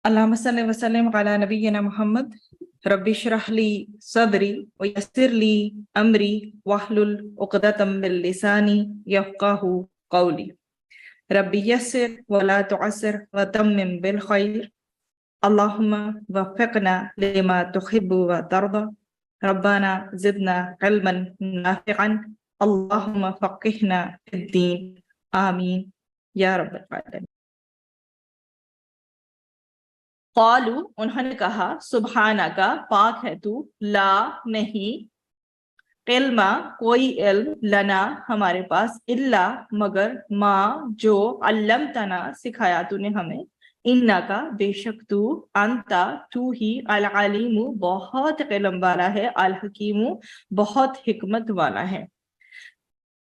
اللهم صل وسلم على نبينا محمد رب اشرح لي صدري ويسر لي امري واحلل عقدة من لساني يفقهوا قولي رب يسر ولا تعسر وتمم بالخير اللهم وفقنا لما تحب وترضى ربنا زدنا علما نافعا اللهم فقهنا في الدين آمين یا رب العالمین۔ قالو انہوں نے کہا سبحانکا پاک ہے تو، لا نہیں، علم کوئی علم، لنا ہمارے پاس، الا مگر، ما جو، علمتنا سکھایا تو نے ہمیں، انکا بے شک تو، انتا تو ہی، العلیم بہت علم والا ہے، الحکیم بہت حکمت والا ہے۔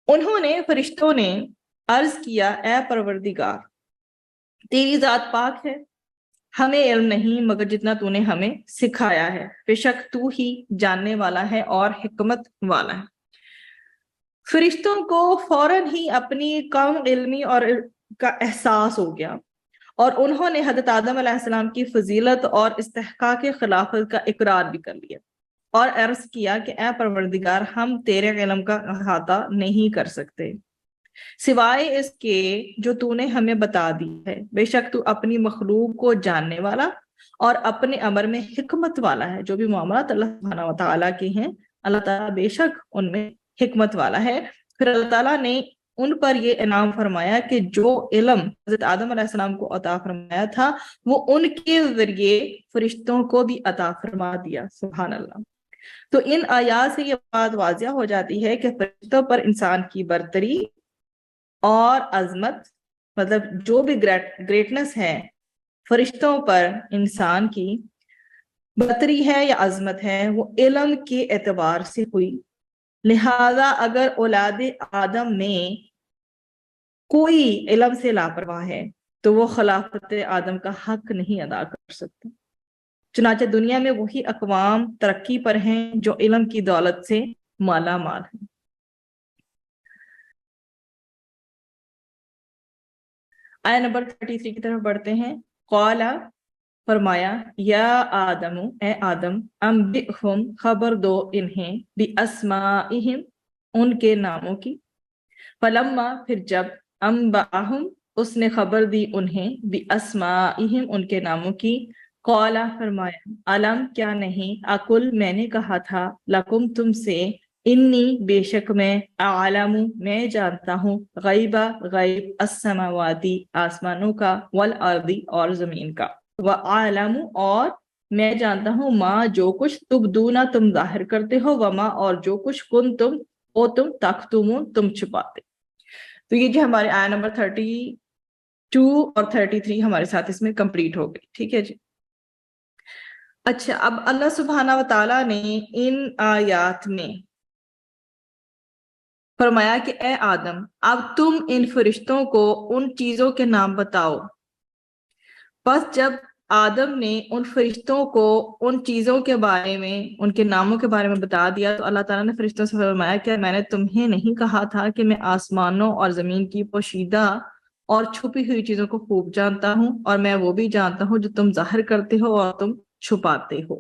انہوں نے فرشتوں نے عرض کیا اے پروردگار تیری ذات پاک ہے، ہمیں علم نہیں مگر جتنا تو نے ہمیں سکھایا ہے، بے شک تو ہی جاننے والا ہے اور حکمت والا ہے۔ فرشتوں کو فوراً ہی اپنی کم علمی اور کا احساس ہو گیا، اور انہوں نے حضرت آدم علیہ السلام کی فضیلت اور استحقاق خلافت کا اقرار بھی کر لیا اور عرض کیا کہ اے پروردگار ہم تیرے علم کا احاطہ نہیں کر سکتے سوائے اس کے جو تو نے ہمیں بتا دی ہے، بے شک تو اپنی مخلوق کو جاننے والا اور اپنے امر میں حکمت والا ہے۔ جو بھی معاملات اللہ سبحانہ وتعالیٰ کے ہیں، اللہ تعالیٰ بے شک ان میں حکمت والا ہے۔ پھر اللہ تعالیٰ نے ان پر یہ انعام فرمایا کہ جو علم حضرت آدم علیہ السلام کو عطا فرمایا تھا وہ ان کے ذریعے فرشتوں کو بھی عطا فرما دیا، سبحان اللہ۔ تو ان آیات سے یہ بات واضح ہو جاتی ہے کہ فرشتوں پر انسان کی برتری اور عظمت، مطلب جو بھی گریٹنس ہے فرشتوں پر انسان کی برتری ہے یا عظمت ہے، وہ علم کے اعتبار سے ہوئی۔ لہذا اگر اولاد آدم میں کوئی علم سے لاپرواہ ہے تو وہ خلافت آدم کا حق نہیں ادا کر سکتے۔ چنانچہ دنیا میں وہی اقوام ترقی پر ہیں جو علم کی دولت سے مالا مال ہیں۔ آیت نمبر 33 کی طرف بڑھتے ہیں۔ قال فرمایا یا آدم اے آدم انبئہم خبر دو انہیں باسمائہم ان کے ناموں کی، فلما پھر جب انبأہم اس نے خبر دی انہیں باسمائہم ان کے ناموں کی، قال فرمایا علم کیا نہیں، اقل میں نے کہا تھا، لکم تم سے، انی بے شک میں، اعلم میں جانتا ہوں، غیبہ غیب، السماواتی آسمانوں کا، والارضی اور زمین کا، وعالم اور میں جانتا ہوں، ما جو کچھ، تبدونا تم ظاہر کرتے ہو، وما اور جو کچھ، کن تم او تم، تختمون تم چھپاتے۔ تو یہ جو ہمارے آیت نمبر 32 اور 33 ہمارے ساتھ اس میں کمپلیٹ ہو گئی، ٹھیک ہے جی۔ اچھا، اب اللہ سبحانہ وتعالیٰ نے ان آیات میں فرمایا کہ اے آدم اب تم ان فرشتوں کو ان چیزوں کے نام بتاؤ۔ بس جب آدم نے ان فرشتوں کو ان چیزوں کے بارے میں، ان کے ناموں کے بارے میں بتا دیا تو اللہ تعالیٰ نے فرشتوں سے فرمایا کہ میں نے تمہیں نہیں کہا تھا کہ میں آسمانوں اور زمین کی پوشیدہ اور چھپی ہوئی چیزوں کو خوب جانتا ہوں، اور میں وہ بھی جانتا ہوں جو تم ظاہر کرتے ہو اور تم چھپاتے ہو۔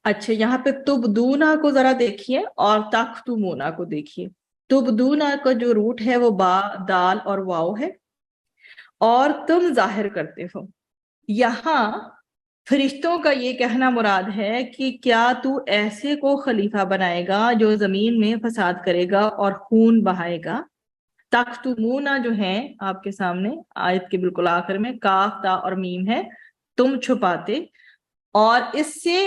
اچھا، یہاں پہ تبدونا کو ذرا دیکھیے اور تختمونا کو دیکھیے۔ تبدونا کا جو روٹ ہے وہ با، دال اور واو ہے، اور تم ظاہر کرتے ہو۔ یہاں فرشتوں کا یہ کہنا مراد ہے کہ کیا تو ایسے کو خلیفہ بنائے گا جو زمین میں فساد کرے گا اور خون بہائے گا۔ تختمونا جو ہے آپ کے سامنے آیت کے بالکل آخر میں کاف تا اور میم ہے، تم چھپاتے، اور اس سے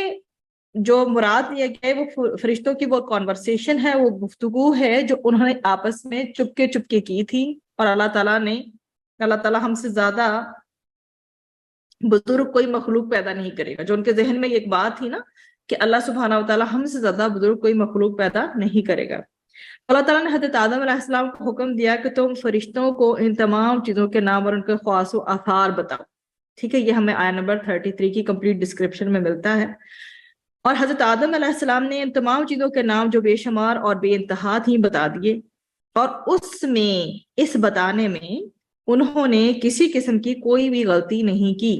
جو مراد لیا گیا ہے وہ فرشتوں کی وہ کانورسیشن ہے، وہ گفتگو ہے جو انہوں نے آپس میں چپکے چپکے کی تھی، اور اللہ تعالیٰ ہم سے زیادہ بزرگ کوئی مخلوق پیدا نہیں کرے گا۔ جو ان کے ذہن میں ایک بات تھی نا کہ اللہ سبحانہ وتعالیٰ ہم سے زیادہ بزرگ کوئی مخلوق پیدا نہیں کرے گا۔ اللہ تعالیٰ نے حضرت آدم علیہ السلام کو حکم دیا کہ تم فرشتوں کو ان تمام چیزوں کے نام اور ان کے خواص و آثار بتاؤ، ٹھیک ہے۔ یہ ہمیں آیت نمبر 33 کی کمپلیٹ ڈسکرپشن میں ملتا ہے۔ اور حضرت آدم علیہ السلام نے ان تمام چیزوں کے نام جو بے شمار اور بے انتہا تھی بتا دیے، اور اس بتانے میں انہوں نے کسی قسم کی کوئی بھی غلطی نہیں کی.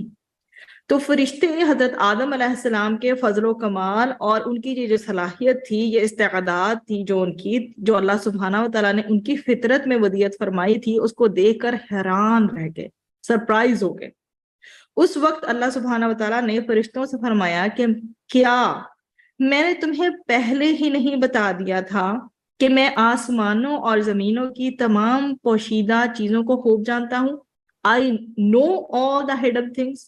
تو فرشتے حضرت آدم علیہ السلام کے فضل و کمال اور ان کی یہ جو صلاحیت تھی، یہ استعداد تھی جو اللہ سبحانہ و تعالیٰ نے ان کی فطرت میں ودیت فرمائی تھی، اس کو دیکھ کر حیران رہ گئے، سرپرائز ہو گئے. اس وقت اللہ سبحانہ و تعالیٰ نے فرشتوں سے فرمایا کہ کیا میں نے تمہیں پہلے ہی نہیں بتا دیا تھا کہ میں آسمانوں اور زمینوں کی تمام پوشیدہ چیزوں کو خوب جانتا ہوں. I know all the hidden things.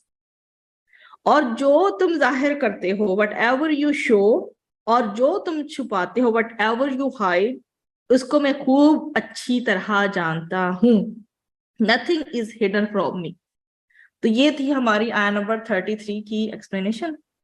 اور جو تم ظاہر کرتے ہو whatever you show، اور جو تم چھپاتے ہو whatever you hide، اس کو میں خوب اچھی طرح جانتا ہوں. Nothing is hidden from me. تو یہ تھی ہماری آیت نمبر 33 کی ایکسپلینیشن.